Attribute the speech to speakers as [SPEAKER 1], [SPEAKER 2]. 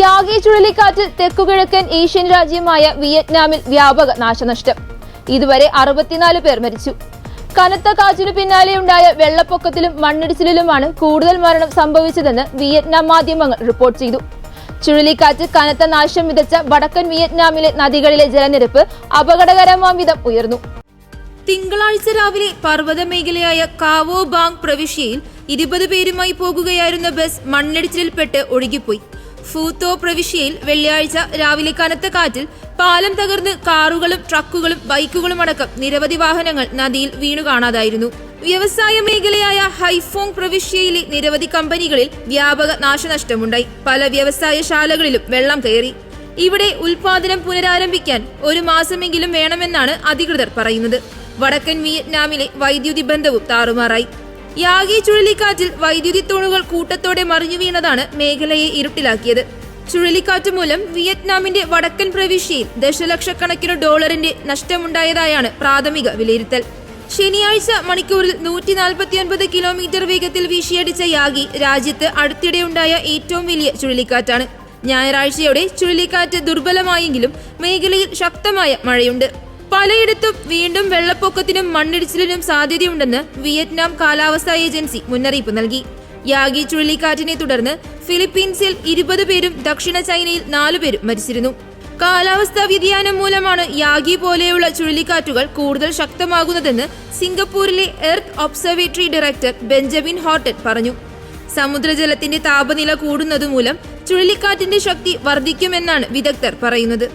[SPEAKER 1] Yagi ചുഴലിക്കാറ്റിൽ തെക്കുകിഴക്കൻ Asian രാജ്യമായ വിയറ്റ്നാമിൽ വ്യാപക നാശനഷ്ടം. ഇതുവരെ 64 പേർ മരിച്ചു. കനത്ത കാറ്റിനു പിന്നാലെയുണ്ടായ വെള്ളപ്പൊക്കത്തിലും മണ്ണിടിച്ചിലിലുമാണ് കൂടുതൽ മരണം സംഭവിച്ചതെന്ന് വിയറ്റ്നാം മാധ്യമങ്ങൾ റിപ്പോർട്ട് ചെയ്തു. ചുഴലിക്കാറ്റ് കനത്ത നാശം വിതച്ച വടക്കൻ വിയറ്റ്നാമിലെ നദികളിലെ ജലനിരപ്പ് അപകടകരമാം വിധം ഉയർന്നു. തിങ്കളാഴ്ച രാവിലെ പർവ്വത മേഖലയായ കാവോ ബാങ് പ്രവിശ്യയിൽ 20 പേരുമായി പോകുകയായിരുന്ന ബസ് മണ്ണിടിച്ചിലിൽപ്പെട്ട് ഒഴുകിപ്പോയി. ഫൂത്തോ പ്രവിശ്യയിൽ വെള്ളിയാഴ്ച രാവിലെ കനത്ത കാറ്റിൽ പാലം തകർന്ന് കാറുകളും ട്രക്കുകളും ബൈക്കുകളും അടക്കം നിരവധി വാഹനങ്ങൾ നദിയിൽ വീണു കാണാതായിരുന്നു. വ്യവസായ മേഖലയായ ഹൈഫോങ് പ്രവിശ്യയിലെ നിരവധി കമ്പനികളിൽ വ്യാപക നാശനഷ്ടമുണ്ടായി. പല വ്യവസായശാലകളിലും വെള്ളം കയറി. ഇവിടെ ഉൽപാദനം പുനരാരംഭിക്കാൻ 1 മാസമെങ്കിലും വേണമെന്നാണ് അധികൃതർ പറയുന്നത്. വടക്കൻ വിയറ്റ്നാമിലെ വൈദ്യുതി ബന്ധവും താറുമാറായി. യാഗി ചുഴലിക്കാറ്റിൽ വൈദ്യുതി തൂണുകൾ കൂട്ടത്തോടെ മറിഞ്ഞു വീണതാണ് മേഖലയെ ഇരുട്ടിലാക്കിയത്. ചുഴലിക്കാറ്റ് മൂലം വിയറ്റ്നാമിന്റെ വടക്കൻ പ്രവിശ്യയിൽ ദശലക്ഷക്കണക്കിന് ഡോളറിന്റെ നഷ്ടമുണ്ടായതായാണ് പ്രാഥമിക വിലയിരുത്തൽ. ശനിയാഴ്ച മണിക്കൂറിൽ 149 കിലോമീറ്റർ വേഗത്തിൽ വീശിയടിച്ച യാഗി രാജ്യത്ത് അടുത്തിടെയുണ്ടായ ഏറ്റവും വലിയ ചുഴലിക്കാറ്റാണ്. ഞായറാഴ്ചയോടെ ചുഴലിക്കാറ്റ് ദുർബലമായെങ്കിലും മേഖലയിൽ ശക്തമായ മഴയുണ്ട്. പലയിടത്തും വീണ്ടും വെള്ളപ്പൊക്കത്തിനും മണ്ണിടിച്ചിലിനും സാധ്യതയുണ്ടെന്ന് വിയറ്റ്നാം കാലാവസ്ഥാ ഏജൻസി മുന്നറിയിപ്പ് നൽകി. യാഗി ചുഴലിക്കാറ്റിനെ തുടർന്ന് ഫിലിപ്പീൻസിൽ 20 പേരും ദക്ഷിണ ചൈനയിൽ 4 പേരും മരിച്ചിരുന്നു. കാലാവസ്ഥാ വ്യതിയാനം മൂലമാണ് യാഗി പോലെയുള്ള ചുഴലിക്കാറ്റുകൾ കൂടുതൽ ശക്തമാകുന്നതെന്ന് സിംഗപ്പൂരിലെ earth observatory director Benjamin Horton പറഞ്ഞു. സമുദ്രജലത്തിന്റെ താപനില കൂടുന്നതുമൂലം ചുഴലിക്കാറ്റിന്റെ ശക്തി വർദ്ധിക്കുമെന്നാണ് വിദഗ്ധർ പറയുന്നത്.